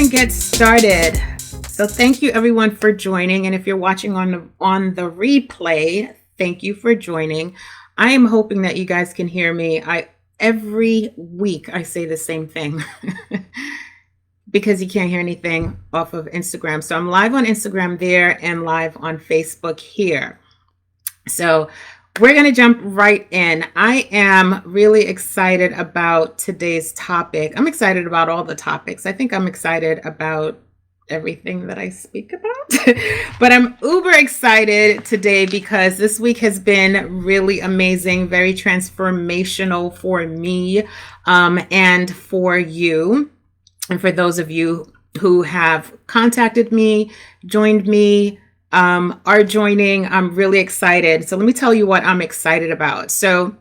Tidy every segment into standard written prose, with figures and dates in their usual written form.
and get started. So thank you everyone for joining. And if you're watching on the replay, thank you for joining. I am hoping that you guys can hear me. Every week I say the same thing because you can't hear anything off of Instagram. So I'm live on Instagram there and live on Facebook here. So we're going to jump right in. I am really excited about today's topic. I'm excited about all the topics. I think I'm excited about everything that I speak about, but I'm uber excited today because this week has been really amazing, very transformational for me and for you. And for those of you who have contacted me, joined me, are joining, I'm really excited. So let me tell you what I'm excited about. So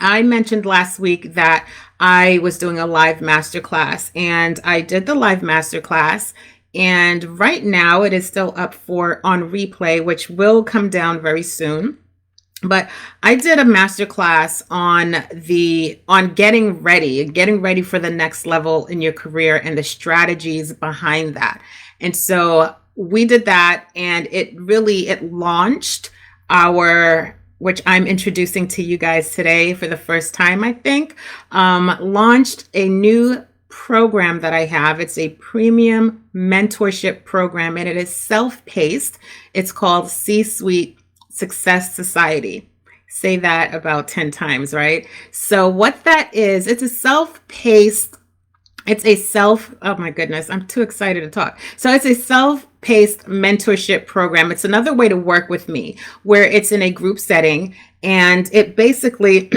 I mentioned last week that I was doing a live masterclass, and I did the live masterclass. And right now it is still up on replay, which will come down very soon. But I did a masterclass on getting ready for the next level in your career and the strategies behind that. And so we did that, and it launched which I'm introducing to you guys today for the first time, I think, launched a new program that I have. It's a premium mentorship program, and it is self-paced. It's called C-Suite Success Society. Say that about 10 times, right? So what that is, oh my goodness, I'm too excited to talk. So it's a self-paced mentorship program. It's another way to work with me where it's in a group setting, and it basically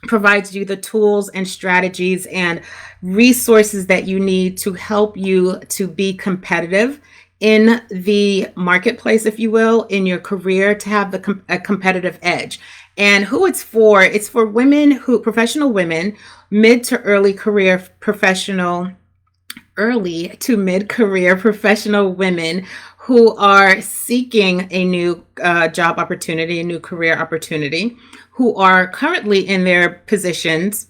provides you the tools and strategies and resources that you need to help you to be competitive in the marketplace, if you will, in your career, to have a competitive edge. And who it's for women professional women, mid to mid-career professional women who are seeking a new job opportunity, a new career opportunity, who are currently in their positions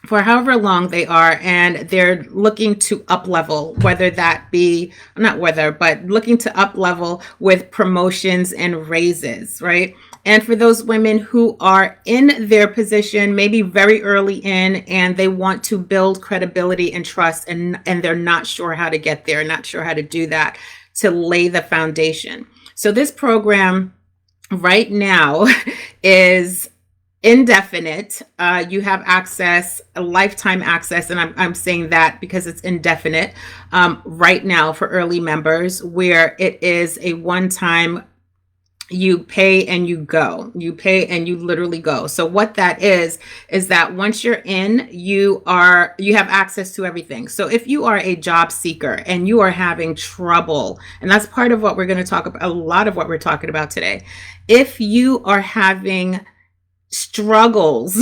for however long they are, and they're looking to up level, looking to up level with promotions and raises, right? And for those women who are in their position, maybe very early in, and they want to build credibility and trust, and they're not sure how to get there, not sure how to do that, to lay the foundation. So this program right now is indefinite. You have lifetime access, and I'm saying that because it's indefinite right now for early members, where it is a one-time, you pay and you literally go. So what that is that once you're in, you have access to everything. So if you are a job seeker and you are having trouble, and that's part of what we're going to talk about, a lot of what we're talking about today. If you are having struggles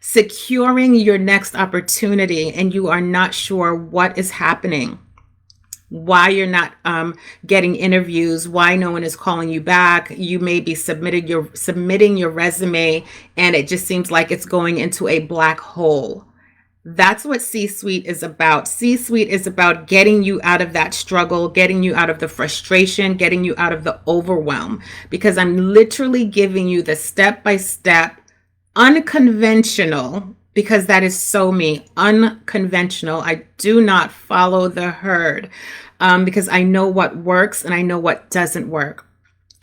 securing your next opportunity, and you are not sure what is happening, why you're not getting interviews, why no one is calling you back, you may be submitting your resume, and it just seems like it's going into a black hole. That's what C-Suite is about. C-Suite is about getting you out of that struggle, getting you out of the frustration, getting you out of the overwhelm, because I'm literally giving you the step-by-step, unconventional, because that is so me, unconventional. I do not follow the herd because I know what works and I know what doesn't work.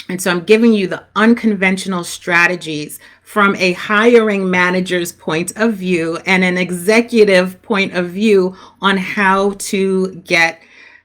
And so I'm giving you the unconventional strategies from a hiring manager's point of view and an executive point of view on how to get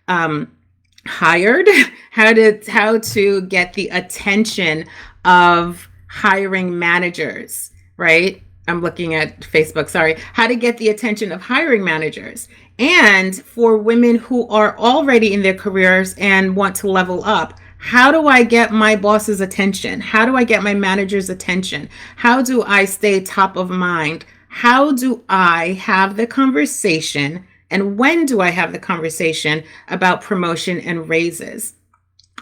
hired, how to get the attention of hiring managers, right? I'm looking at Facebook, sorry. How to get the attention of hiring managers. And for women who are already in their careers and want to level up, how do I get my boss's attention? How do I get my manager's attention? How do I stay top of mind? How do I have the conversation? And when do I have the conversation about promotion and raises?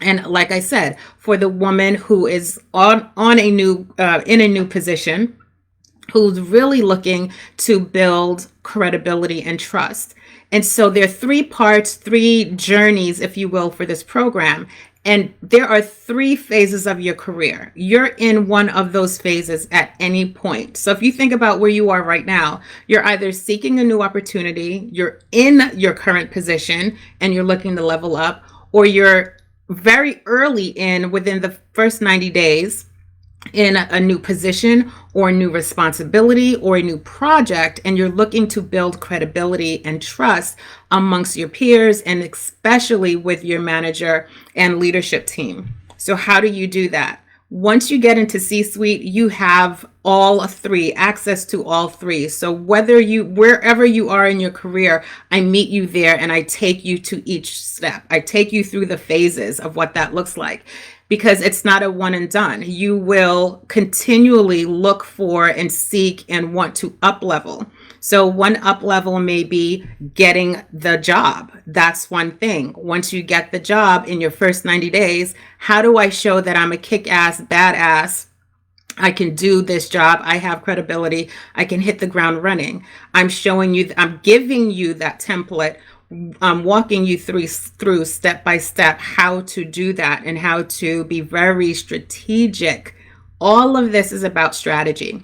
And like I said, for the woman who is in a new position, who's really looking to build credibility and trust. And so there are three parts, three journeys, if you will, for this program. And there are three phases of your career. You're in one of those phases at any point. So if you think about where you are right now, you're either seeking a new opportunity, you're in your current position and you're looking to level up, or you're very early in within the first 90 days in a new position or a new responsibility or a new project, and you're looking to build credibility and trust amongst your peers and especially with your manager and leadership team. So how do you do that? Once you get into C-suite, you have all three, access to all three. So wherever you are in your career, I meet you there and I take you to each step. I take you through the phases of what that looks like, because it's not a one and done. You will continually look for and seek and want to up level. So one up level may be getting the job. That's one thing. Once you get the job in your first 90 days, how do I show that I'm a kick-ass, badass? I can do this job. I have credibility. I can hit the ground running. I'm giving you that template. I'm walking you through step by step how to do that and how to be very strategic. All of this is about strategy.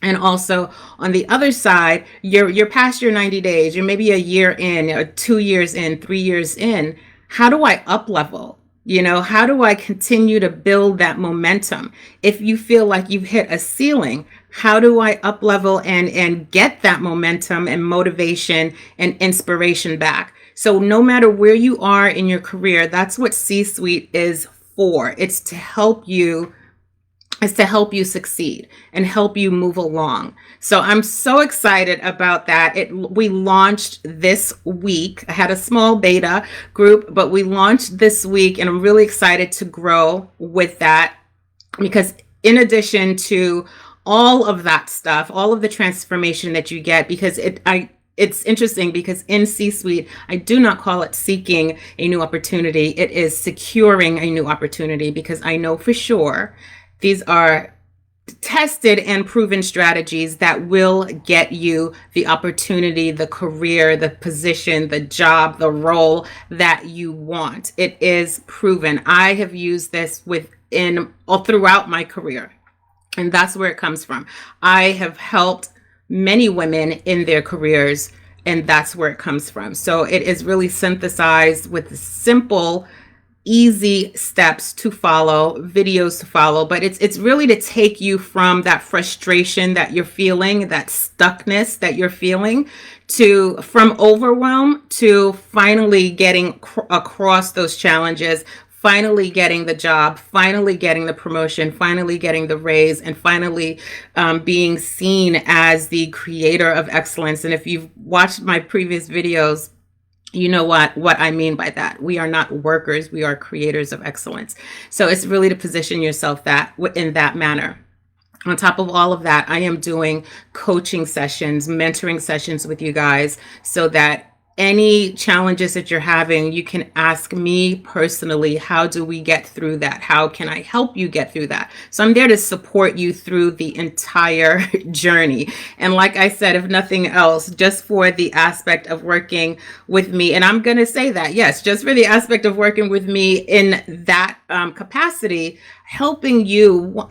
And also on the other side, you're past your 90 days, you're maybe a year in, or 2 years in, 3 years in. How do I up level? How do I continue to build that momentum? If you feel like you've hit a ceiling, how do I up level and get that momentum and motivation and inspiration back? So no matter where you are in your career, that's what C-suite is for. It's to help you succeed and help you move along. So I'm so excited about that. We launched this week. I had a small beta group, but we launched this week and I'm really excited to grow with that, because in addition to all of that stuff, all of the transformation that you get, because it's interesting because in C-suite, I do not call it seeking a new opportunity. It is securing a new opportunity, because I know for sure these are tested and proven strategies that will get you the opportunity, the career, the position, the job, the role that you want. It is proven. I have used this all throughout my career, and that's where it comes from. I have helped many women in their careers, and that's where it comes from. So it is really synthesized with simple, easy steps to follow, videos to follow, but it's really to take you from that frustration that you're feeling, that stuckness that you're feeling, from overwhelm to finally getting across those challenges, finally getting the job, finally getting the promotion, finally getting the raise, and finally being seen as the creator of excellence. And if you've watched my previous videos, you know what I mean by that. We are not workers, we are creators of excellence. So it's really to position yourself in that manner. On top of all of that, I am doing coaching sessions, mentoring sessions with you guys, so that any challenges that you're having, you can ask me personally, how do we get through that? How can I help you get through that? So I'm there to support you through the entire journey. And like I said, if nothing else, just for the aspect of working with me, and I'm going to say that, yes, just for the aspect of working with me in that capacity, helping you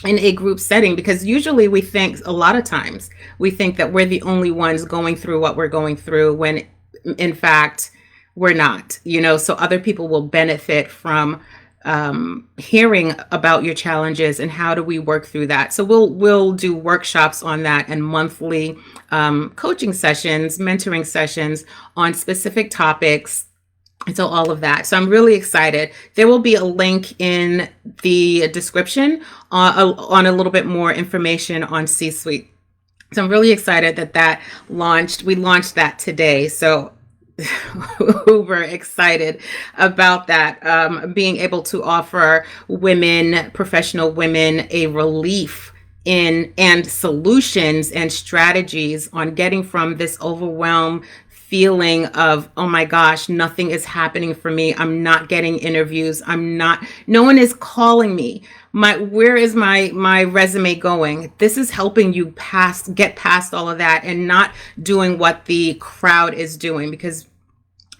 in a group setting, because usually a lot of times we think that we're the only ones going through what we're going through, when in fact we're not, so other people will benefit from hearing about your challenges and how do we work through that. So we'll do workshops on that and monthly coaching sessions, mentoring sessions on specific topics. So all of that. So I'm really excited. There will be a link in the description on a little bit more information on C-suite. So I'm really excited that launched. We launched that today. So uber excited about that, being able to offer professional women, a relief and solutions and strategies on getting from this overwhelm feeling of, oh my gosh, nothing is happening for me. I'm not getting interviews. No one is calling me. Where is my resume going? This is helping you get past all of that and not doing what the crowd is doing, because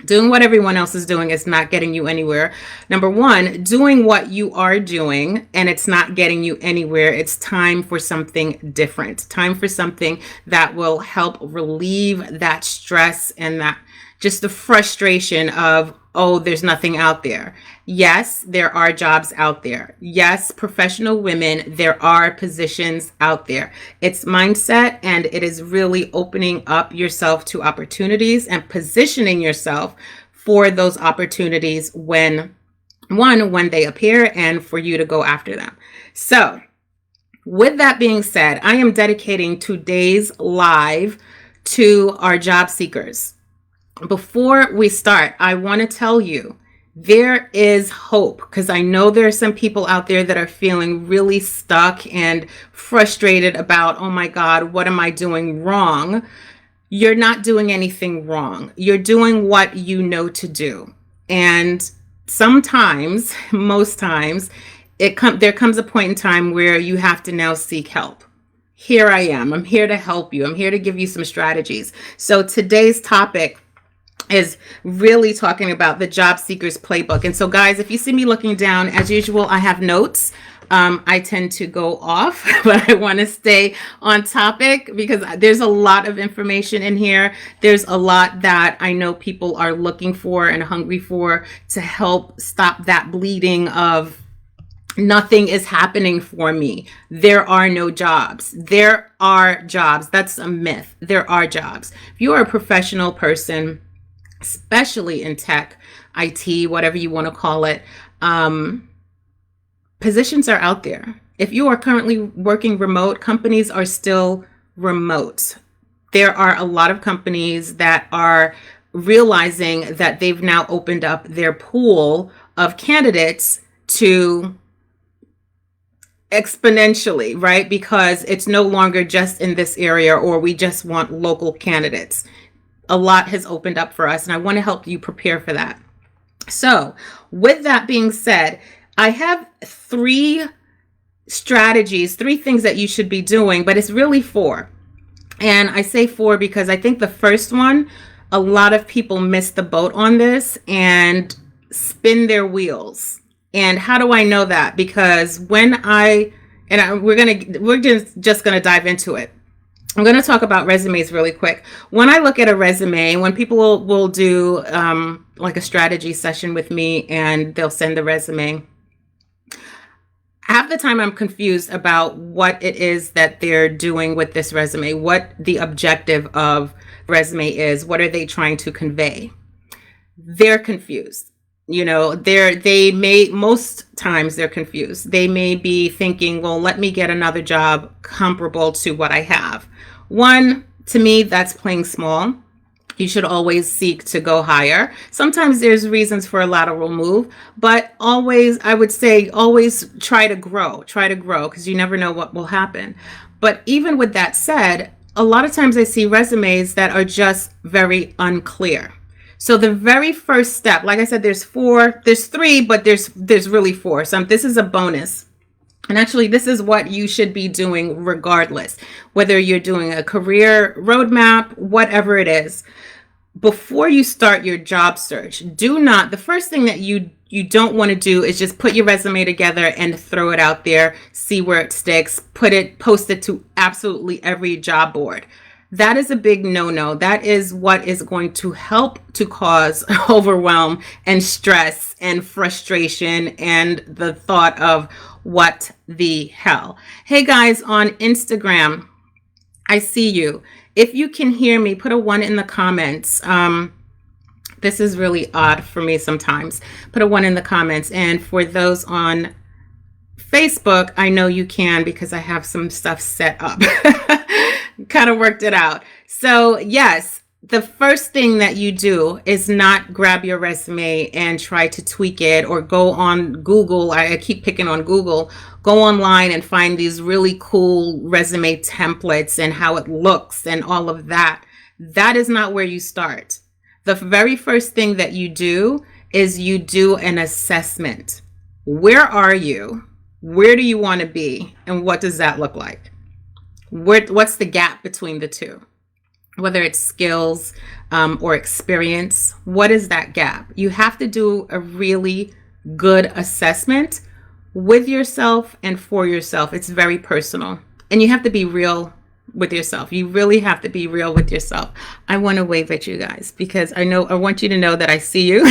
doing what everyone else is doing is not getting you anywhere. Number one, doing what you are doing and it's not getting you anywhere. It's time for something different. Time for something that will help relieve that stress and that just the frustration of, oh, there's nothing out there. Yes, there are jobs out there. Yes, professional women, there are positions out there. It's mindset, and it is really opening up yourself to opportunities and positioning yourself for those opportunities when they appear, and for you to go after them. So with that being said, I am dedicating today's live to our job seekers. Before we start, I want to tell you there is hope, because I know there are some people out there that are feeling really stuck and frustrated about, oh my God, what am I doing wrong? You're not doing anything wrong. You're doing what you know to do. And sometimes, most times, there comes a point in time where you have to now seek help. Here I am. I'm here to help you. I'm here to give you some strategies. So today's topic is really talking about the Job Seekers Playbook. And so guys, if you see me looking down, as usual, I have notes. I tend to go off, but I want to stay on topic because there's a lot of information in here. There's a lot that I know people are looking for and hungry for to help stop that bleeding of nothing is happening for me. There are no jobs. There are jobs. That's a myth. There are jobs. If you are a professional person, especially in tech, IT, whatever you want to call it, positions are out there. If you are currently working remote, companies are still remote. There are a lot of companies that are realizing that they've now opened up their pool of candidates to exponentially, right? Because it's no longer just in this area, or we just want local candidates. A lot has opened up for us, and I want to help you prepare for that. So with that being said, I have three strategies, three things that you should be doing, but it's really four. And I say four because I think the first one, a lot of people miss the boat on this and spin their wheels. And how do I know that? Because we're just gonna dive into it. I'm going to talk about resumes really quick. When I look at a resume, when people will do like a strategy session with me and they'll send the resume, half the time I'm confused about what it is that they're doing with this resume, what the objective of resume is, what are they trying to convey? They're confused. You know, most times they're confused. They may be thinking, well, let me get another job comparable to what I have. One, to me, that's playing small. You should always seek to go higher. Sometimes there's reasons for a lateral move, but I would say always try to grow, because you never know what will happen. But even with that said, a lot of times I see resumes that are just very unclear. So the very first step, like I said, there's three, but there's really four. So this is a bonus. And actually, this is what you should be doing regardless, whether you're doing a career roadmap, whatever it is. Before you start your job search, the first thing that you don't want to do is just put your resume together and throw it out there, see where it sticks, post it to absolutely every job board. That is a big no-no. That is what is going to help to cause overwhelm and stress and frustration and the thought of what the hell. Hey guys on Instagram, I see you. If you can hear me, put a 1 in the comments. This is really odd for me sometimes. Put a 1 in the comments. And for those on Facebook, I know you can because I have some stuff set up. Kind of worked it out. So yes, the first thing that you do is not grab your resume and try to tweak it, or go on Google. I keep picking on Google. Go online and find these really cool resume templates and how it looks and all of that. That is not where you start. The very first thing that you do is you do an assessment. Where are you? Where do you want to be? And what does that look like? What's the gap between the two? Whether it's skills or experience, what is that gap? You have to do a really good assessment with yourself and for yourself. It's very personal. And you have to be real with yourself. You really have to be real with yourself. I want to wave at you guys because I want you to know that I see you,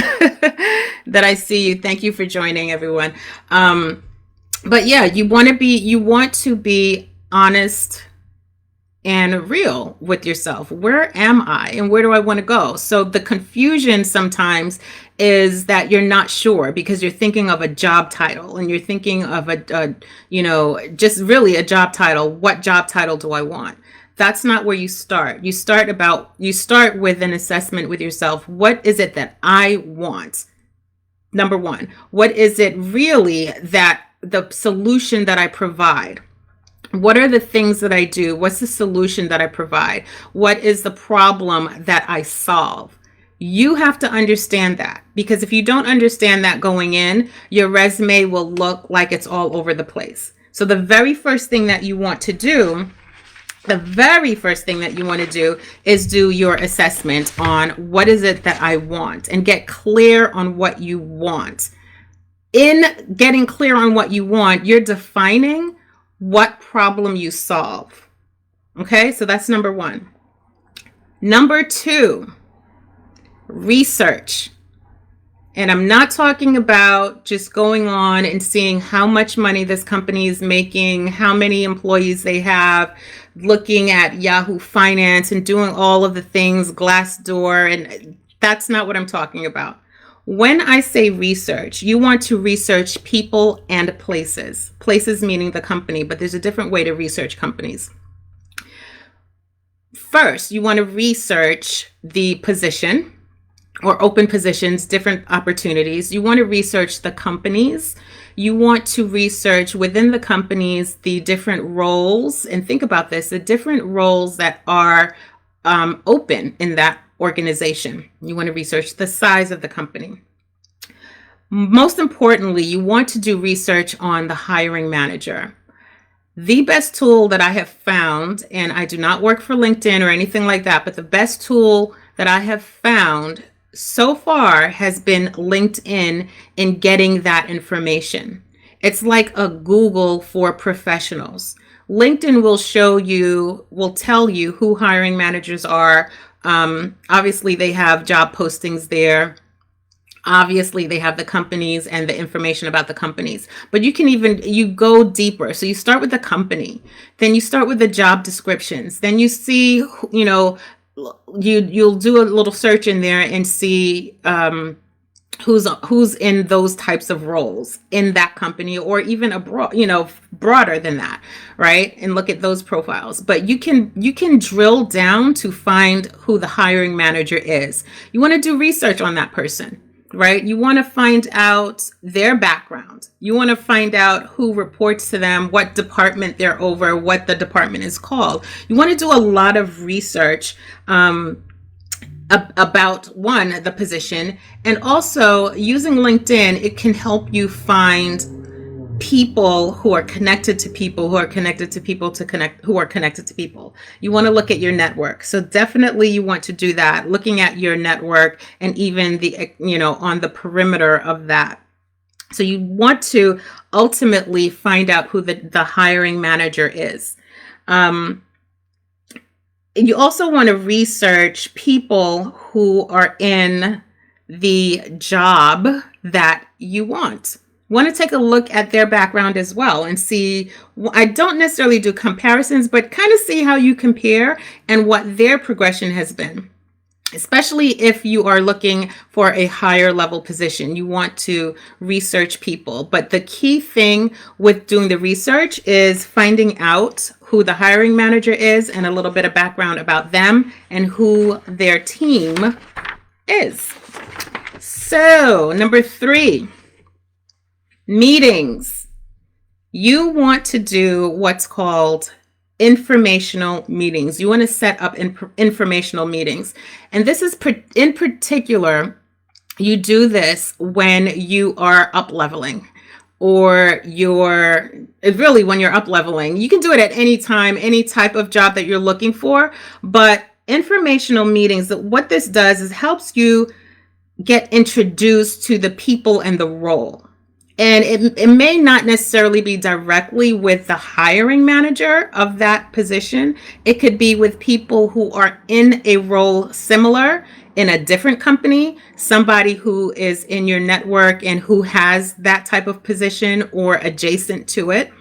that I see you. Thank you for joining, everyone. But yeah, you want to be honest and real with yourself. Where am I and where do I want to go? So the confusion sometimes is that you're not sure because you're thinking of a job title and you're thinking of just really a job title. What job title do I want? That's not where you start. You start with an assessment with yourself. What is it that I want? Number one, what is it really that the solution that I provide? What are the things that I do? What's the solution that I provide? What is the problem that I solve? You have to understand that, because if you don't understand that going in, your resume will look like it's all over the place. So the very first thing that you want to do is do your assessment on what is it that I want and get clear on what you want. In getting clear on what you want, you're defining what problem you solve. Okay, so that's number one. Number two, research. And I'm not talking about just going on and seeing how much money this company is making, how many employees they have, looking at Yahoo Finance and doing all of the things, Glassdoor, and that's not what I'm talking about. When I say research, you want to research people and places. Places meaning the company, but there's a different way to research companies. First, you want to research the position or open positions, different opportunities. You want to research the companies. You want to research within the companies the different roles. And think about this, the different roles that are open in that organization. You want to research the size of the company. Most importantly, you want to do research on the hiring manager. The best tool that I have found, and I do not work for LinkedIn or anything like that, but the best tool that I have found so far has been LinkedIn in getting that information. It's like a Google for professionals. LinkedIn will tell you who hiring managers are. Obviously, they have job postings there. Obviously, they have the companies and the information about the companies, but you go deeper. So you start with the company, then you start with the job descriptions, then you see, you'll do a little search in there and see who's in those types of roles in that company, or even abroad, broader than that, right? And look at those profiles. But you can drill down to find who the hiring manager is. You want to do research on that person, right? You want to find out their background. You want to find out who reports to them, what department they're over, what the department is called. You want to do a lot of research about the position, and also using LinkedIn, it can help you find people who are connected to people who are connected to people who are connected to people. You want to look at your network. So definitely you want to do that, looking at your network and even on the perimeter of that. So you want to ultimately find out who the hiring manager is. You also want to research people who are in the job that you want. Want to take a look at their background as well and see. I don't necessarily do comparisons, but kind of see how you compare and what their progression has been. Especially if you are looking for a higher level position, you want to research people. But the key thing with doing the research is finding out who the hiring manager is and a little bit of background about them and who their team is. So, number 3, meetings. You want to do what's called informational meetings. You want to set up informational meetings. And this is in particular, you do this when you are up leveling, or really when you're up leveling. You can do it at any time, any type of job that you're looking for. But informational meetings, what this does is helps you get introduced to the people and the role. And it may not necessarily be directly with the hiring manager of that position. It could be with people who are in a role similar in a different company, somebody who is in your network and who has that type of position or adjacent to it.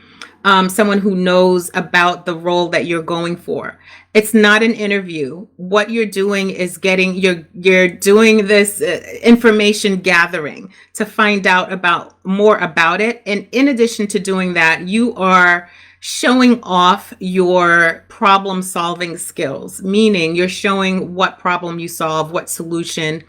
Someone who knows about the role that you're going for. It's not an interview. What you're doing is you're doing this information gathering to find out more about it. And in addition to doing that, you are showing off your problem solving skills, meaning you're showing what problem you solve, what solution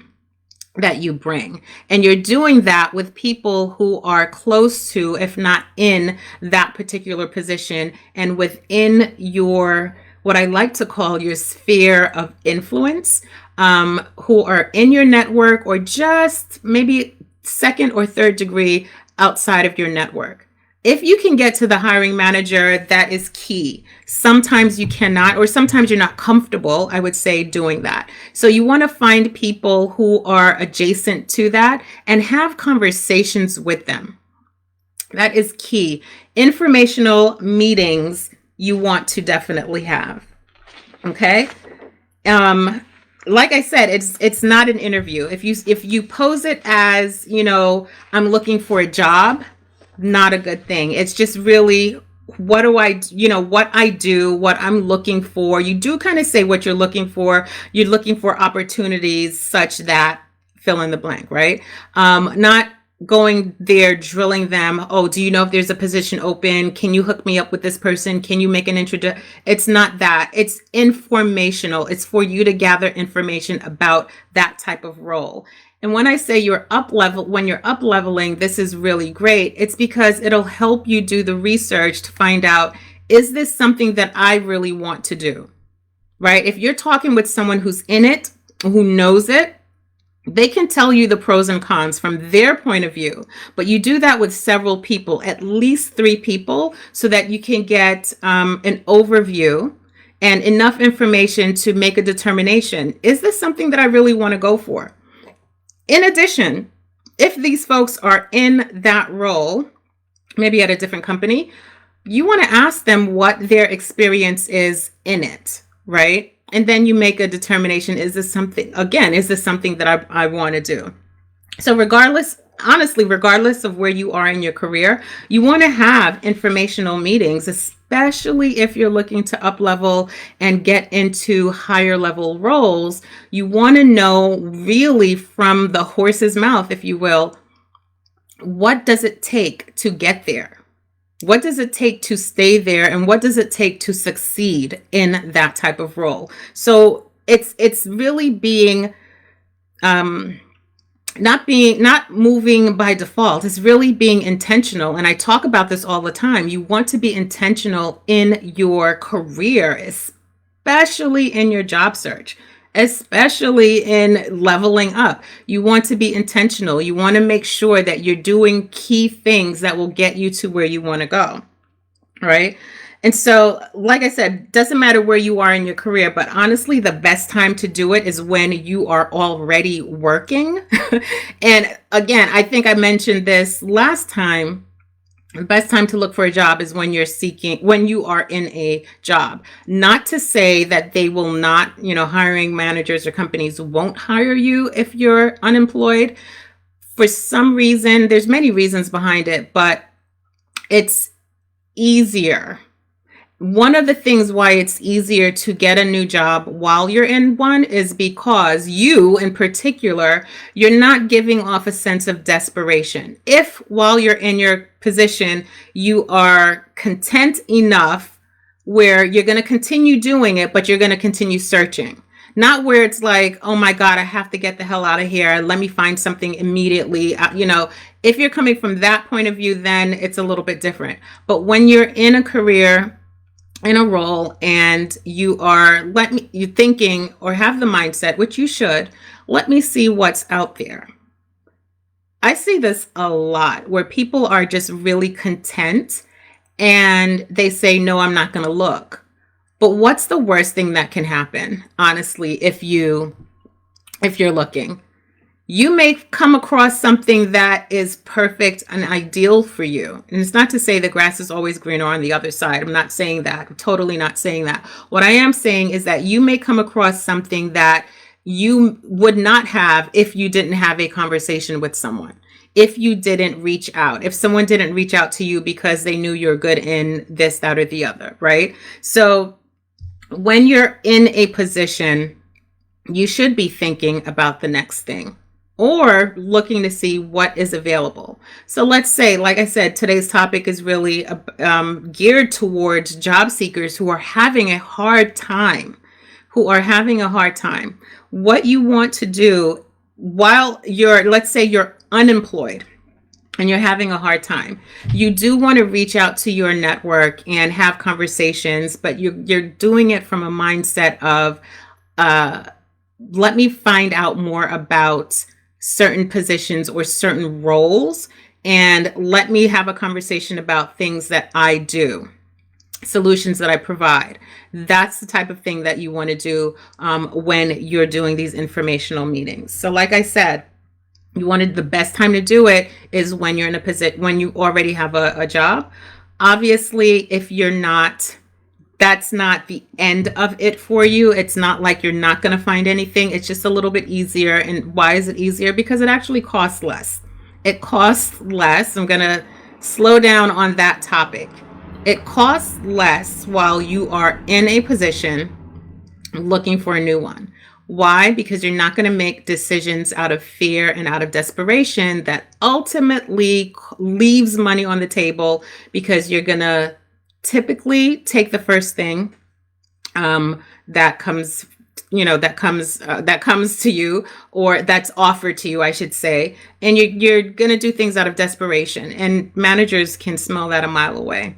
that you bring. And you're doing that with people who are close to, if not in, that particular position and within your, what I like to call your sphere of influence, who are in your network or just maybe second or third degree outside of your network. If you can get to the hiring manager, that is key. Sometimes you cannot, or sometimes you're not comfortable, I would say, doing that. So you want to find people who are adjacent to that and have conversations with them. That is key. Informational meetings you want to definitely have. Okay. Like I said, it's not an interview. If you pose it as, I'm looking for a job, not a good thing. It's just really what I do, what I'm looking for. You do kind of say what you're looking for. You're looking for opportunities such that fill in the blank, right? Not going there drilling them. Oh, do you know if there's a position open? Can you hook me up with this person? Can you make an introduction? It's not that. It's informational. It's for you to gather information about that type of role. And when I say when you're up leveling, this is really great. It's because it'll help you do the research to find out, is this something that I really want to do? Right? If you're talking with someone who's in it, who knows it, they can tell you the pros and cons from their point of view. But you do that with several people, at least 3 people, so that you can get an overview and enough information to make a determination. Is this something that I really want to go for? In addition, if these folks are in that role, maybe at a different company, you want to ask them what their experience is in it, right? And then you make a determination, is this something that I want to do? So regardless of where you are in your career, you want to have informational meetings, especially if you're looking to up level and get into higher level roles. You want to know really from the horse's mouth, if you will, what does it take to get there? What does it take to stay there? And what does it take to succeed in that type of role? So it's really being, not moving by default. It's really being intentional. And I talk about this all the time. You want to be intentional in your career, especially in your job search, especially in leveling up. You want to be intentional. You want to make sure that you're doing key things that will get you to where you want to go. Right? And so, like I said, doesn't matter where you are in your career, but honestly, the best time to do it is when you are already working. And again, I think I mentioned this last time. The best time to look for a job is when you are in a job. Not to say that they will not, hiring managers or companies won't hire you if you're unemployed. For some reason, there's many reasons behind it, but it's easier. One of the things why it's easier to get a new job while you're in one is because you, in particular, you're not giving off a sense of desperation. If while you're in your position, you are content enough where you're going to continue doing it, but you're going to continue searching. Not where it's like, oh my God, I have to get the hell out of here. Let me find something immediately. If you're coming from that point of view, then it's a little bit different. But when you're in a career in a role and you thinking or have the mindset, which you should, let me see what's out there. I see this a lot where people are just really content and they say, no, I'm not going to look. But what's the worst thing that can happen, honestly, if you're looking? You may come across something that is perfect and ideal for you. And it's not to say the grass is always greener on the other side. I'm not saying that. I'm totally not saying that. What I am saying is that you may come across something that you would not have if you didn't have a conversation with someone. If you didn't reach out, if someone didn't reach out to you because they knew you're good in this, that, or the other, right? So when you're in a position, you should be thinking about the next thing or looking to see what is available. So let's say, like I said, today's topic is really geared towards job seekers who are having a hard time, What you want to do while let's say you're unemployed and you're having a hard time, you do want to reach out to your network and have conversations, but you're doing it from a mindset of, let me find out more about certain positions or certain roles, and let me have a conversation about things that I do, solutions that I provide. That's the type of thing that you want to do when you're doing these informational meetings. So like I said, the best time to do it is when you're in a position, when you already have a job. Obviously, if you're not, that's not the end of it for you. It's not like you're not going to find anything. It's just a little bit easier. And why is it easier? Because it actually costs less. It costs less. I'm going to slow down on that topic. It costs less while you are in a position looking for a new one. Why? Because you're not going to make decisions out of fear and out of desperation that ultimately leaves money on the table, because you're going to typically take the first thing that comes to you, or that's offered to you, I should say, and you're going to do things out of desperation, and managers can smell that a mile away.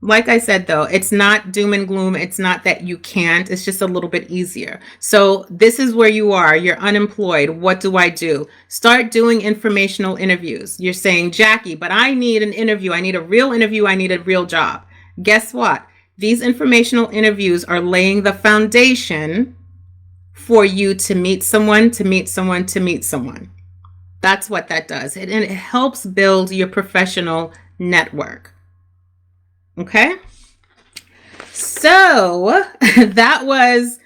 Like I said, though, it's not doom and gloom. It's not that you can't. It's just a little bit easier. So this is where you are. You're unemployed. What do I do? Start doing informational interviews. You're saying, Jackie, but I need an interview. I need a real interview. I need a real job. Guess what? These informational interviews are laying the foundation for you to meet someone, to meet someone, to meet someone. That's what that does. And it helps build your professional network. Okay, so that was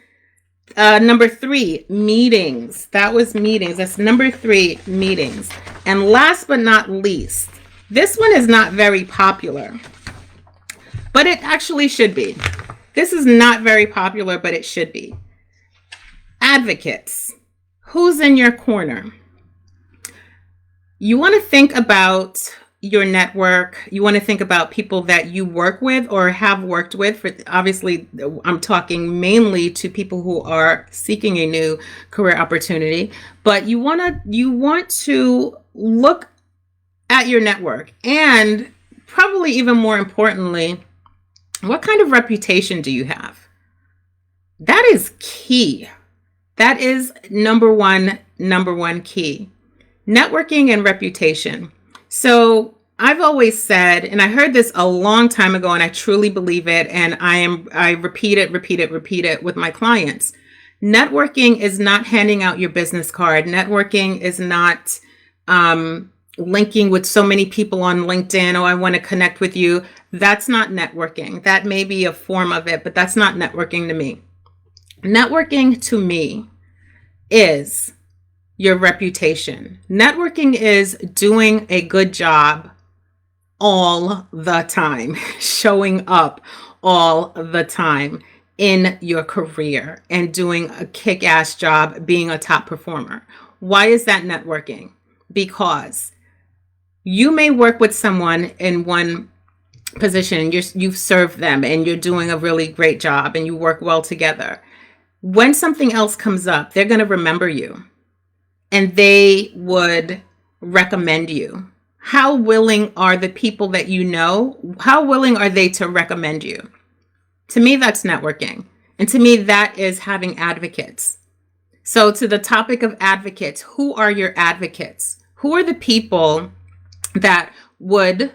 number 3, meetings. That was meetings. That's number 3, meetings. And last but not least, this one is not very popular, but it actually should be. This is not very popular, but it should be. Advocates. Who's in your corner? You want to think about your network. You want to think about people that you work with or have worked with. Obviously, I'm talking mainly to people who are seeking a new career opportunity, but you want to look at your network, and probably even more importantly, what kind of reputation do you have? That is key. That is number one key. Networking and reputation. So I've always said, and I heard this a long time ago, and I truly believe it, and I repeat it with my clients. Networking is not handing out your business card. Networking is not linking with so many people on LinkedIn. Oh, I want to connect with you. That's not networking. That may be a form of it, but that's not networking to me. Networking to me is your reputation. Networking is doing a good job all the time, showing up all the time in your career and doing a kick-ass job, being a top performer. Why is that networking? Because you may work with someone in one position, you've served them and you're doing a really great job and you work well together. When something else comes up, they're going to remember you and they would recommend you. How willing are the people that you know? How willing are they to recommend you? To me, that's networking. And to me, that is having advocates. So to the topic of advocates, who are your advocates? Who are the people that would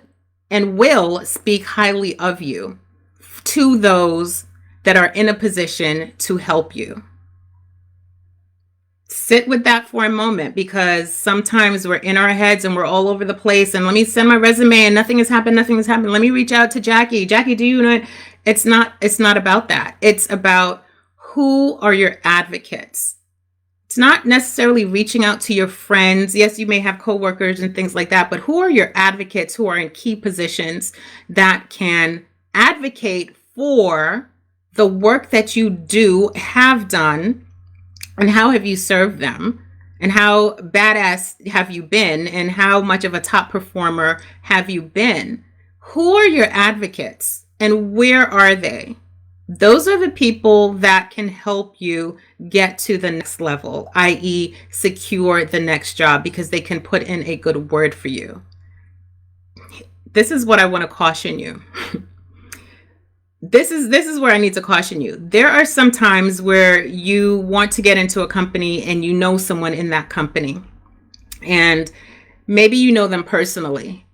and will speak highly of you to those that are in a position to help you? Sit with that for a moment, because sometimes we're in our heads and we're all over the place. And let me send my resume and nothing has happened. Nothing has happened. Let me reach out to Jackie. Jackie, do you know? It's not about that. It's about who are your advocates. It's not necessarily reaching out to your friends. Yes, you may have coworkers and things like that, but who are your advocates who are in key positions that can advocate for the work that you have done, and how have you served them, and how badass have you been, and how much of a top performer have you been? Who are your advocates and where are they? Those are the people that can help you get to the next level, i.e., secure the next job, because they can put in a good word for you. This is what I want to caution you. This is where I need to caution you. There are some times where you want to get into a company and you know someone in that company, and maybe you know them personally,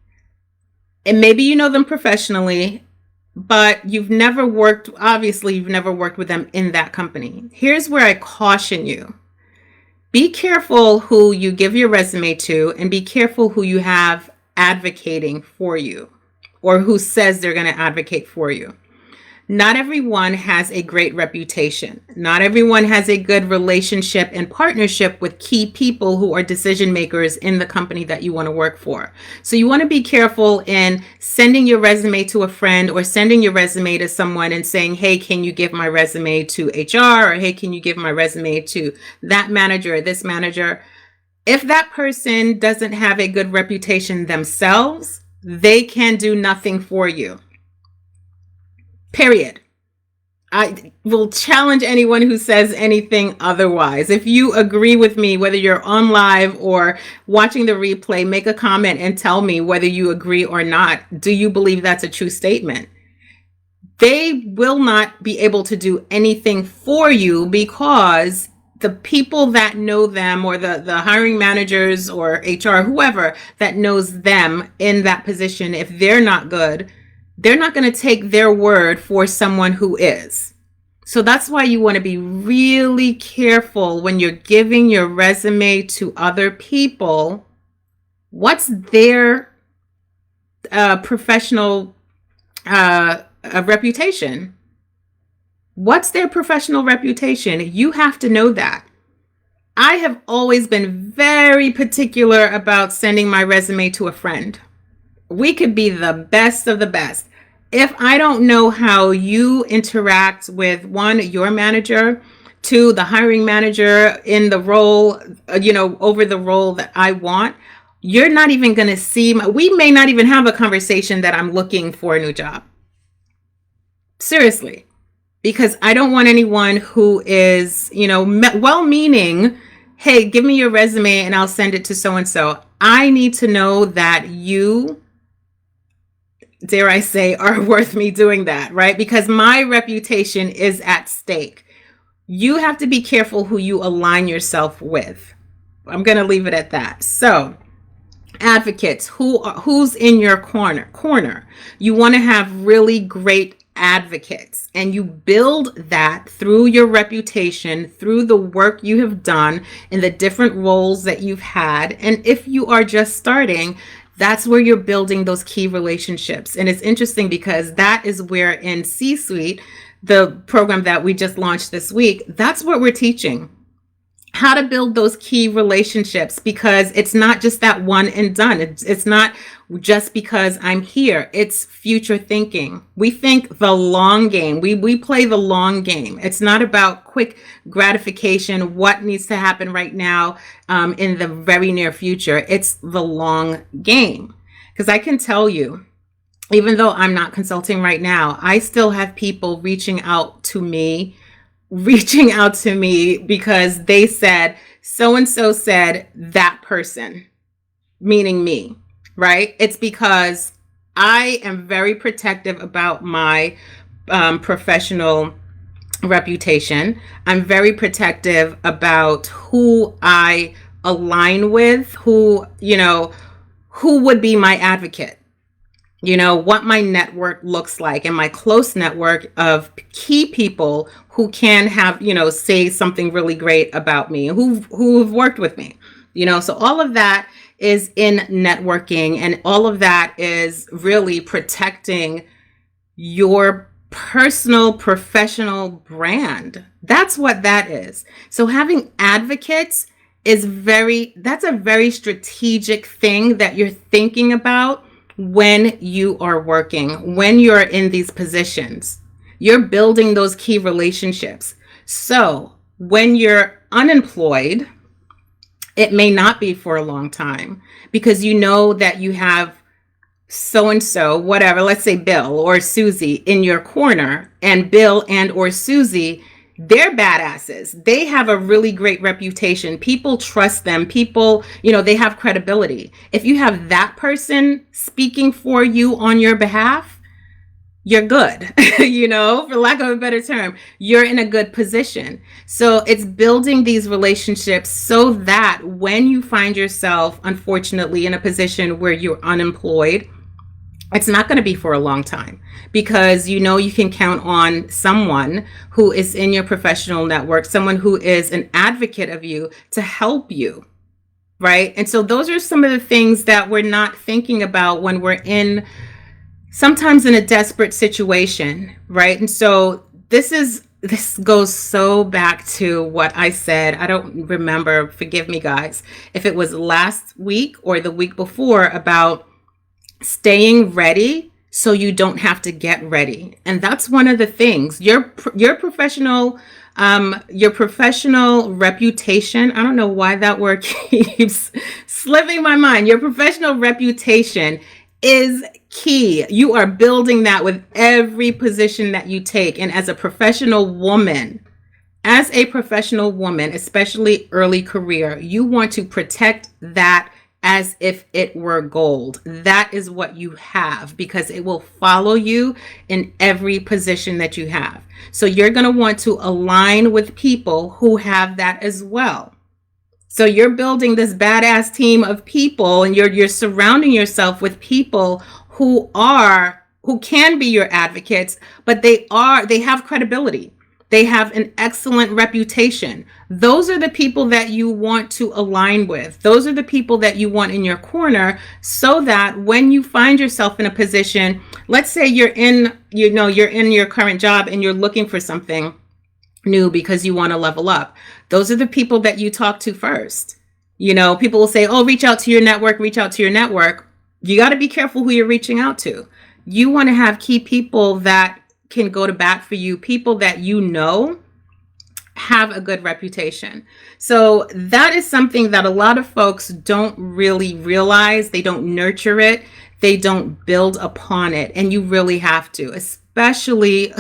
and maybe you know them professionally, but you've never worked with them in that company. Here's where I caution you. Be careful who you give your resume to, and be careful who you have advocating for you, or who says they're going to advocate for you. Not everyone has a great reputation. Not everyone has a good relationship and partnership with key people who are decision makers in the company that you want to work for. So you want to be careful in sending your resume to a friend, or sending your resume to someone and saying, hey, can you give my resume to HR? Or hey, can you give my resume to that manager or this manager? If that person doesn't have a good reputation themselves, they can do nothing for you. Period. I will challenge anyone who says anything otherwise. If you agree with me, whether you're on live or watching the replay, make a comment and tell me whether you agree or not. Do you believe that's a true statement? They will not be able to do anything for you, because the people that know them, or the hiring managers or HR, whoever that knows them in that position, if they're not good, they're not going to take their word for someone who is. So that's why you want to be really careful when you're giving your resume to other people. What's their professional reputation? What's their professional reputation? You have to know that. I have always been very particular about sending my resume to a friend. We could be the best of the best. If I don't know how you interact with, one, your manager, two, the hiring manager in the role, over the role that I want, you're not even going to see, we may not even have a conversation that I'm looking for a new job. Seriously. Because I don't want anyone who is, well-meaning, hey, give me your resume and I'll send it to so-and-so. I need to know that you, dare I say, are worth me doing that, right? Because my reputation is at stake. You have to be careful who you align yourself with. I'm going to leave it at that. So, advocates, who's in your corner. You want to have really great advocates, and you build that through your reputation, through the work you have done in the different roles that you've had. And if you are just starting, that's where you're building those key relationships. And it's interesting because that is where in C-Suite, the program that we just launched this week, that's what we're teaching. How to build those key relationships, because it's not just that one and done. It's not just because I'm here. It's future thinking. We think the long game. We play the long game. It's not about quick gratification, what needs to happen right now in the very near future. It's the long game. Because I can tell you, even though I'm not consulting right now, I still have people reaching out to me because they said, so-and-so said that person, meaning me, right? It's because I am very protective about my professional reputation. I'm very protective about who I align with, who would be my advocate, what my network looks like, and my close network of key people who can have, say something really great about me, who've worked with me, so all of that is in networking, and all of that is really protecting your personal professional brand. That's what that is. So having advocates that's a very strategic thing that you're thinking about when you are working, when you're in these positions. You're building those key relationships. So when you're unemployed, it may not be for a long time, because you know that you have so and so, whatever, let's say Bill or Susie in your corner, and Bill and or Susie, they're badasses. They have a really great reputation. People trust them. People, they have credibility. If you have that person speaking for you on your behalf, you're good, for lack of a better term, you're in a good position. So it's building these relationships so that when you find yourself, unfortunately, in a position where you're unemployed, it's not going to be for a long time, because you can count on someone who is in your professional network, someone who is an advocate of you to help you, right? And so those are some of the things that we're not thinking about when we're sometimes in a desperate situation, right? And so this goes so back to what I said. I don't remember, forgive me guys, if it was last week or the week before, about staying ready so you don't have to get ready. And that's one of the things. Your professional reputation, I don't know why that word keeps slipping my mind. Your professional reputation is key. You are building that with every position that you take. And as a professional woman, especially early career, you want to protect that as if it were gold. That is what you have, because it will follow you in every position that you have. So you're going to want to align with people who have that as well. So you're building this badass team of people, and you're surrounding yourself with people who can be your advocates, but they have credibility. They have an excellent reputation. Those are the people that you want to align with. Those are the people that you want in your corner, so that when you find yourself in a position, let's say you're in your current job and you're looking for something new because you want to level up. Those are the people that you talk to first. People will say, oh, reach out to your network. You got to be careful who you're reaching out to. You want to have key people that can go to bat for you, people that have a good reputation. So that is something that a lot of folks don't really realize. They don't nurture it. They don't build upon it. And you really have to, especially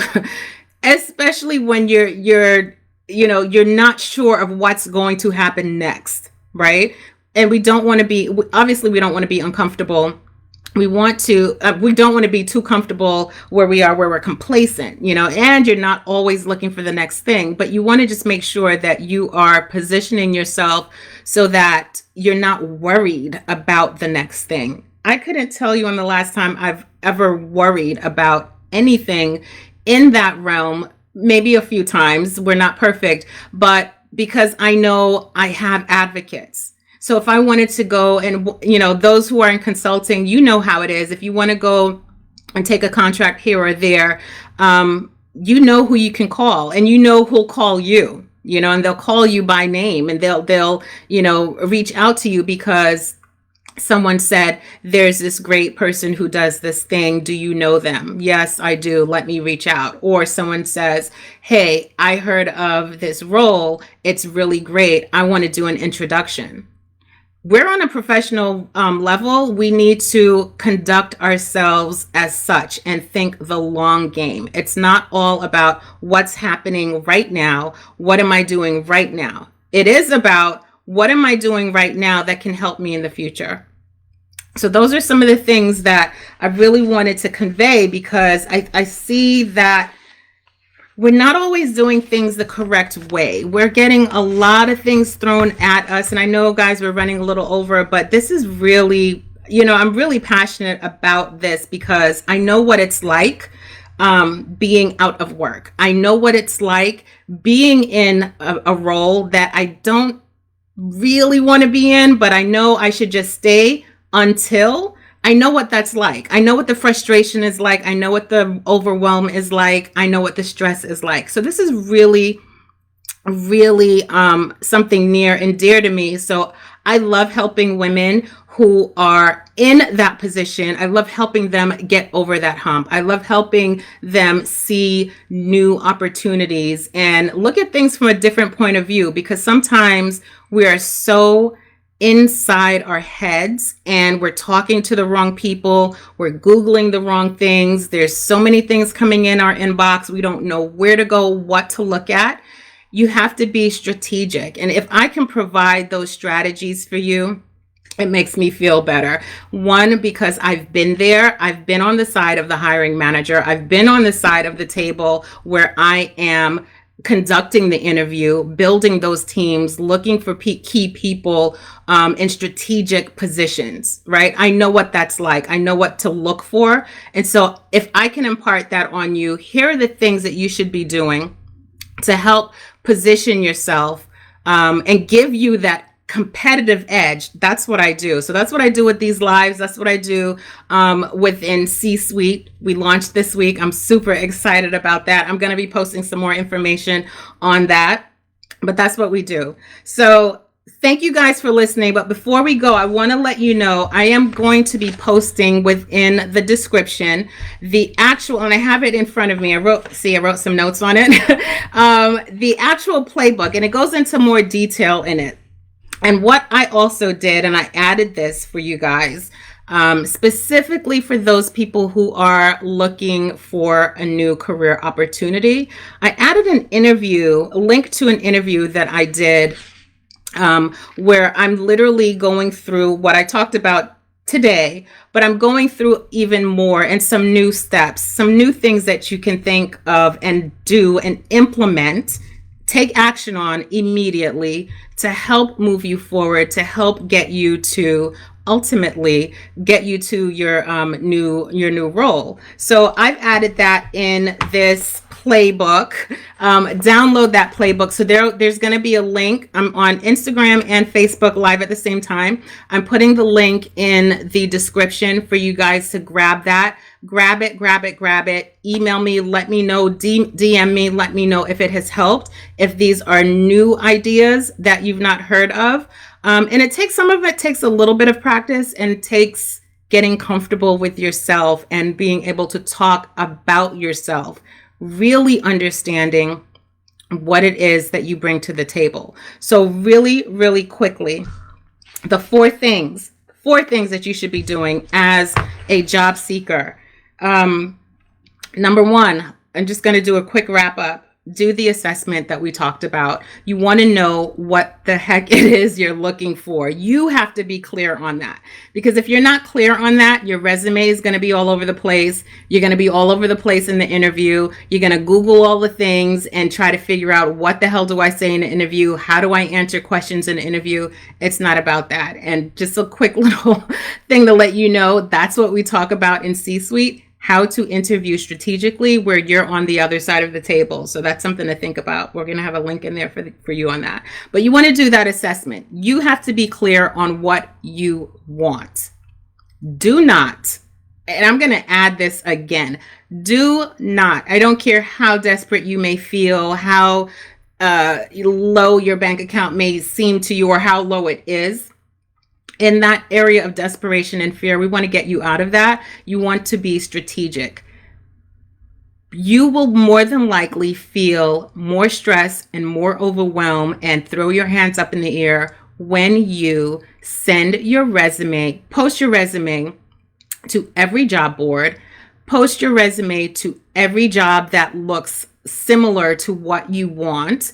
when you're not sure of what's going to happen next, right? And we don't want to be uncomfortable. We don't want to be too comfortable where we're complacent, and you're not always looking for the next thing, but you want to just make sure that you are positioning yourself so that you're not worried about the next thing. I couldn't tell you on the last time I've ever worried about anything in that realm. Maybe a few times. We're not perfect, but because I know I have advocates. So if I wanted to go and, those who are in consulting, how it is. If you want to go and take a contract here or there, who you can call, and who'll call you, and they'll call you by name, and they'll reach out to you because someone said, there's this great person who does this thing. Do you know them? Yes, I do. Let me reach out. Or someone says, hey, I heard of this role. It's really great. I want to do an introduction. We're on a professional level. We need to conduct ourselves as such and think the long game. It's not all about what's happening right now. What am I doing right now? It is about what am I doing right now that can help me in the future? So those are some of the things that I really wanted to convey, because I see that we're not always doing things the correct way. We're getting a lot of things thrown at us. And I know, guys, we're running a little over, but this is really, I'm really passionate about this because I know what it's like being out of work. I know what it's like being in a role that I don't really want to be in, but I know I should just stay until. I know what that's like. I know what the frustration is like. I know what the overwhelm is like. I know what the stress is like. So this is really, really something near and dear to me. So I love helping women who are in that position. I love helping them get over that hump. I love helping them see new opportunities and look at things from a different point of view, because sometimes we are so inside our heads and we're talking to the wrong people. We're Googling the wrong things. There's so many things coming in our inbox. We don't know where to go, what to look at. You have to be strategic. And if I can provide those strategies for you, it makes me feel better. One, because I've been there. I've been on the side of the hiring manager. I've been on the side of the table where I am conducting the interview, building those teams, looking for key people in strategic positions, right? I know what that's like. I know what to look for. And so if I can impart that on you, here are the things that you should be doing to help position yourself and give you that competitive edge. That's what I do. So that's what I do with these lives. That's what I do within C-Suite. We launched this week. I'm super excited about that. I'm going to be posting some more information on that, but that's what we do. So thank you guys for listening. But before we go, I want to let you know I am going to be posting within the description the actual, and I have it in front of me. I wrote some notes on it. The actual playbook, and it goes into more detail in it. And what I also did, and I added this for you guys, specifically for those people who are looking for a new career opportunity. I added a link to an interview that I did where I'm literally going through what I talked about today, but I'm going through even more and some new steps, some new things that you can think of and do and implement, take action on immediately to help move you forward, to help get you to ultimately get you to your new role. So I've added that in this playbook. Download that playbook. So there's going to be a link. I'm on Instagram and Facebook live at the same time. I'm putting the link in the description for you guys to grab that. Grab it. Email me, let me know, DM me, let me know if it has helped, if these are new ideas that you've not heard of. And some of it takes a little bit of practice and takes getting comfortable with yourself and being able to talk about yourself, really understanding what it is that you bring to the table. So really, really quickly, the four things that you should be doing as a job seeker. Number one, I'm just going to do a quick wrap up. Do the assessment that we talked about. You want to know what the heck it is you're looking for. You have to be clear on that, because if you're not clear on that, your resume is going to be all over the place. You're going to be all over the place in the interview. You're going to Google all the things and try to figure out, what the hell do I say in an interview? How do I answer questions in an interview? It's not about that. And just a quick little thing to let you know, that's what we talk about in C-Suite. How to interview strategically where you're on the other side of the table. So that's something to think about. We're going to have a link in there for you on that. But you want to do that assessment. You have to be clear on what you want. Do not, and I'm going to add this again, do not, I don't care how desperate you may feel, how low your bank account may seem to you, or how low it is. In that area of desperation and fear, we want to get you out of that. You want to be strategic. You will more than likely feel more stress and more overwhelm and throw your hands up in the air when you send your resume, post your resume to every job board, post your resume to every job that looks similar to what you want,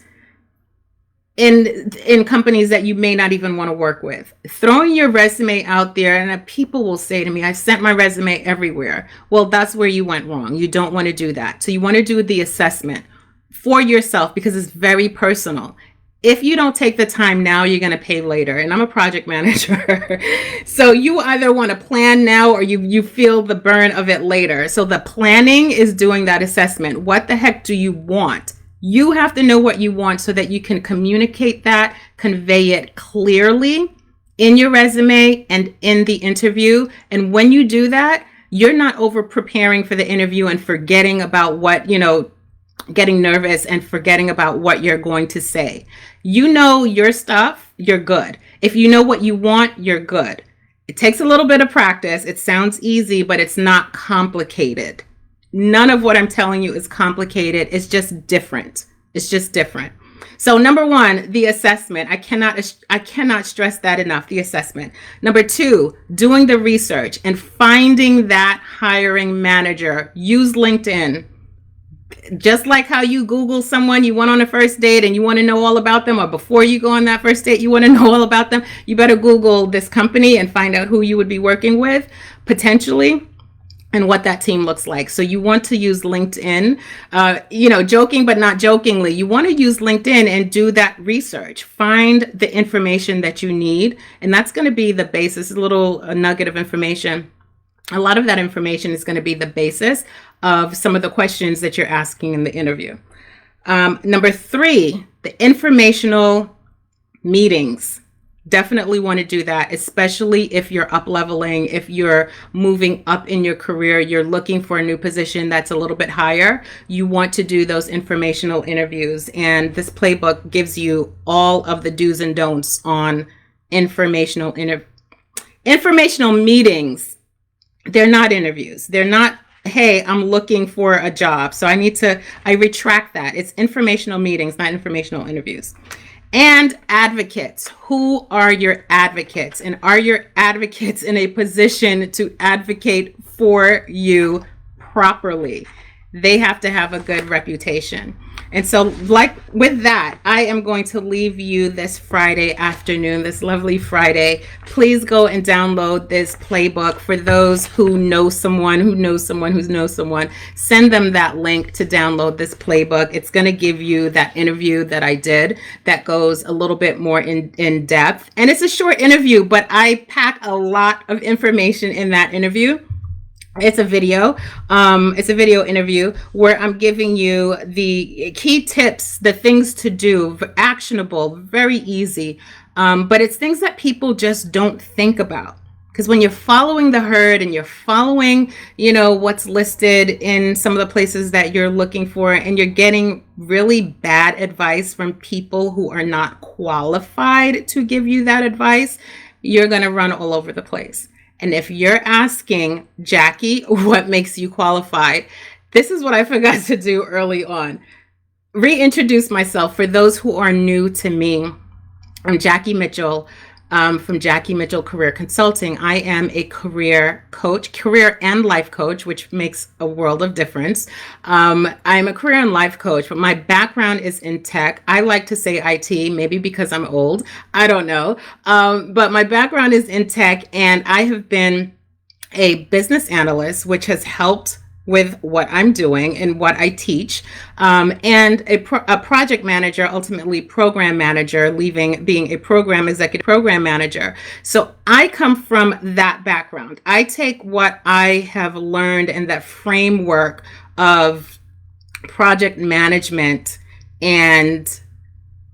in companies that you may not even want to work with. Throwing your resume out there, and people will say to me, I sent my resume everywhere. Well, that's where you went wrong. You don't want to do that. So you want to do the assessment. for yourself, because it's very personal. If you don't take the time now, you're going to pay later. And I'm a project manager. So you either want to plan now or you feel the burn of it later. So the planning is doing that assessment. What the heck do you want? You have to know what you want so that you can communicate that, convey it clearly in your resume and in the interview. And when you do that, you're not over preparing for the interview and forgetting about what, getting nervous and forgetting about what you're going to say. You know your stuff, you're good. If you know what you want, you're good. It takes a little bit of practice. It sounds easy, but it's not complicated. None of what I'm telling you is complicated. It's just different. It's just different. So number one, the assessment. I cannot stress that enough, the assessment. Number two, doing the research and finding that hiring manager. Use LinkedIn. Just like how you Google someone you went on a first date and you want to know all about them, or before you go on that first date, you want to know all about them, you better Google this company and find out who you would be working with potentially and what that team looks like. So you want to use LinkedIn, joking, but not jokingly. You want to use LinkedIn and do that research. Find the information that you need. And that's going to be the basis, a little nugget of information. A lot of that information is going to be the basis of some of the questions that you're asking in the interview. Number three, the informational meetings. Definitely want to do that, especially if you're up leveling, if you're moving up in your career, you're looking for a new position that's a little bit higher. You want to do those informational interviews. And this playbook gives you all of the do's and don'ts on informational meetings. They're not interviews. They're not, hey, I'm looking for a job. So I retract that. It's informational meetings, not informational interviews. And advocates. Who are your advocates? And are your advocates in a position to advocate for you properly? They have to have a good reputation. And so like with that, I am going to leave you this Friday afternoon, this lovely Friday. Please go and download this playbook. For those who know someone who knows someone who knows someone, send them that link to download this playbook. It's going to give you that interview that I did that goes a little bit more in depth. And it's a short interview, but I pack a lot of information in that interview. It's a video. It's a video interview where I'm giving you the key tips, the things to do, actionable, very easy. But it's things that people just don't think about. Because when you're following the herd and you're following, what's listed in some of the places that you're looking for, and you're getting really bad advice from people who are not qualified to give you that advice, you're going to run all over the place. And if you're asking, Jackie, what makes you qualified? This is what I forgot to do early on. Reintroduce myself for those who are new to me. I'm Jackie Mitchell from Jackie Mitchell Career Consulting. I am a career coach, career and life coach, which makes a world of difference. I'm a career and life coach, but my background is in tech. I like to say IT, maybe because I'm old. I don't know. But my background is in tech, and I have been a business analyst, which has helped with what I'm doing and what I teach, and a project manager, ultimately program manager, leaving being a executive program manager. So I come from that background. I take what I have learned in that framework of project management and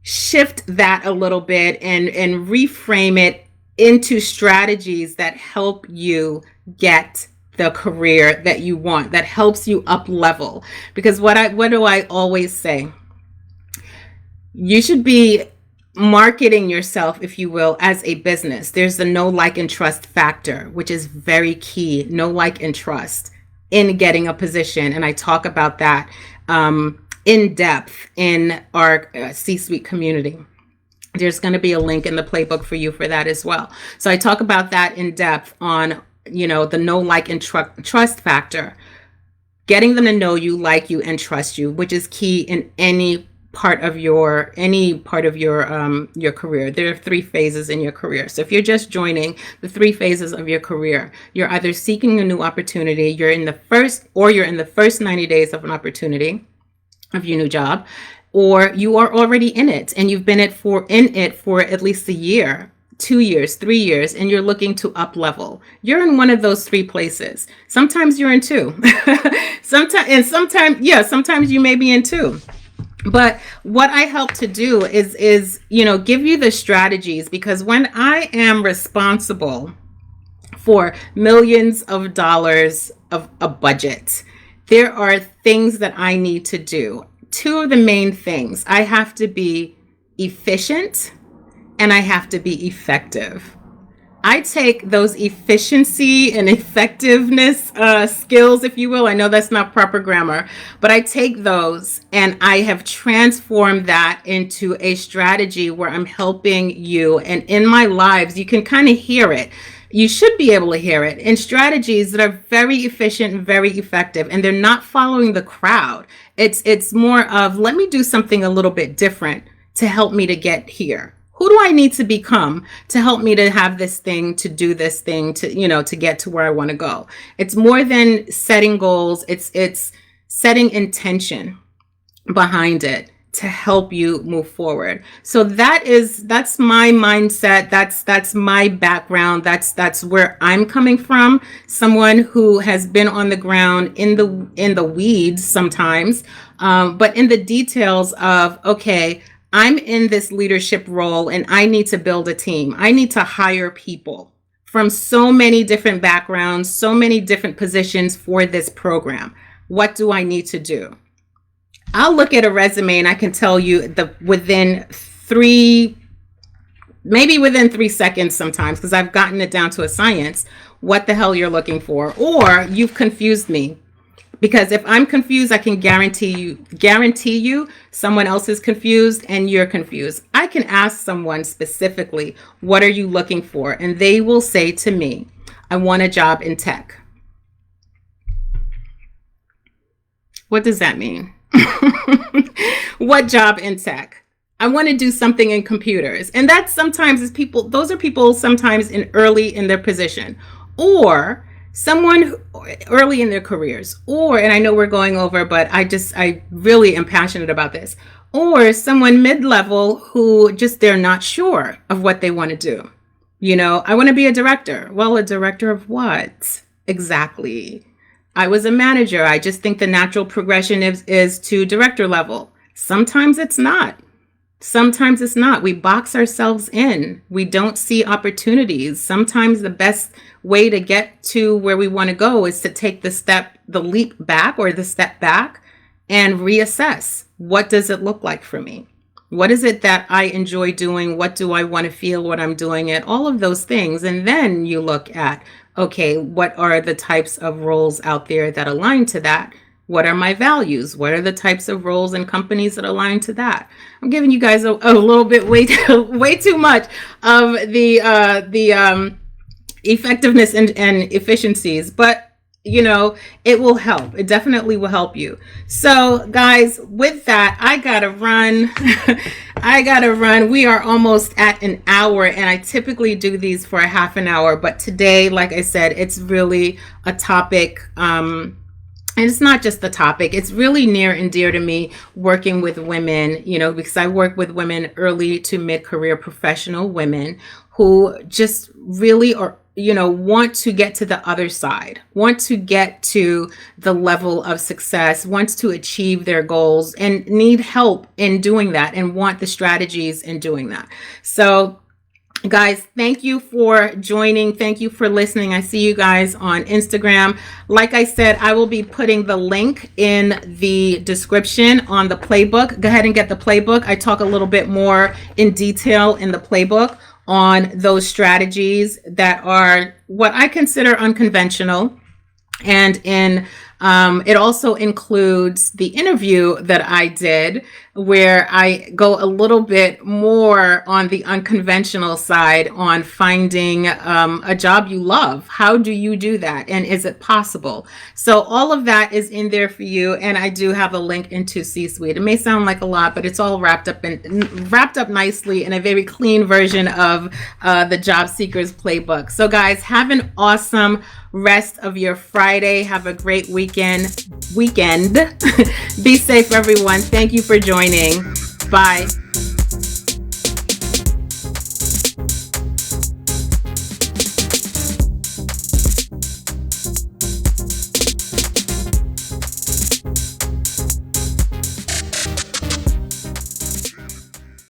shift that a little bit and reframe it into strategies that help you get the career that you want, that helps you up level. Because what do I always say? You should be marketing yourself, if you will, as a business. There's the know, like, and trust factor, which is very key. Know, like, and trust in getting a position. And I talk about that in depth in our C-suite community. There's going to be a link in the playbook for you for that as well. So I talk about that in depth on the know, like, and trust factor, getting them to know you, like you, and trust you, which is key in any part of your career. There are 3 phases in your career. So if you're just joining, the 3 phases of your career, you're either seeking a new opportunity, you're in the first 90 days of an opportunity, of your new job, or you are already in it and you've been in it for at least a year, 2 years, 3 years, and you're looking to up level. You're in one of those three places. Sometimes you're in two. Sometimes you may be in two. But what I help to do is give you the strategies, because when I am responsible for millions of dollars of a budget, there are things that I need to do. Two of the main things: I have to be efficient and I have to be effective. I take those efficiency and effectiveness skills, if you will. I know that's not proper grammar, but I take those and I have transformed that into a strategy where I'm helping you. And in my lives, you can kind of hear it. You should be able to hear it in strategies that are very efficient and very effective, and they're not following the crowd. It's more of, let me do something a little bit different to help me to get here. Who do I need to become to help me to have this thing, to do this thing, to get to where I want to go? It's more than setting goals. It's setting intention behind it to help you move forward. So that's my mindset. That's my background. That's where I'm coming from. Someone who has been on the ground in the weeds sometimes, but in the details of, okay, I'm in this leadership role and I need to build a team. I need to hire people from so many different backgrounds, so many different positions for this program. What do I need to do? I'll look at a resume and I can tell you within 3 seconds sometimes, because I've gotten it down to a science, what the hell you're looking for, or you've confused me. Because if I'm confused, I can guarantee you someone else is confused and you're confused. I can ask someone specifically, what are you looking for? And they will say to me, I want a job in tech. What does that mean? What job in tech? I want to do something in computers. And that sometimes is those are people sometimes early in their position, or someone early in their careers, and I know we're going over, but I really am passionate about this, or someone mid-level who they're not sure of what they want to do. I want to be a director. Well, a director of what? Exactly. I was a manager. I just think the natural progression is to director level. Sometimes it's not. Sometimes it's not. We box ourselves in. We don't see opportunities. Sometimes the best way to get to where we want to go is to take the leap back, or the step back, and reassess. What does it look like for me? What is it that I enjoy doing? What do I want to feel when I'm doing it? All of those things. And then you look at, okay, what are the types of roles out there that align to that? What are my values? What are the types of roles and companies that align to that? I'm giving you guys a little bit way too much of the effectiveness and efficiencies, but it will help. It definitely will help you. So guys, with that, I gotta run. We are almost at an hour, and I typically do these for a half an hour, but today, like I said, it's really a topic, and it's not just the topic, it's really near and dear to me, working with women, because I work with women, early to mid-career professional women who just really are, want to get to the other side, want to get to the level of success, wants to achieve their goals, and need help in doing that, and want the strategies in doing that. So guys, thank you for joining. Thank you for listening. I see you guys on Instagram. Like I said, I will be putting the link in the description on the playbook. Go ahead and get the playbook. I talk a little bit more in detail in the playbook on those strategies that are what I consider unconventional. And it also includes the interview that I did, where I go a little bit more on the unconventional side on finding a job you love. How do you do that? And is it possible? So all of that is in there for you. And I do have a link into C-Suite. It may sound like a lot, but it's all wrapped up nicely in a very clean version of the Job Seekers Playbook. So guys, have an awesome rest of your Friday. Have a great week. weekend. Be safe, everyone. Thank you for joining. Bye.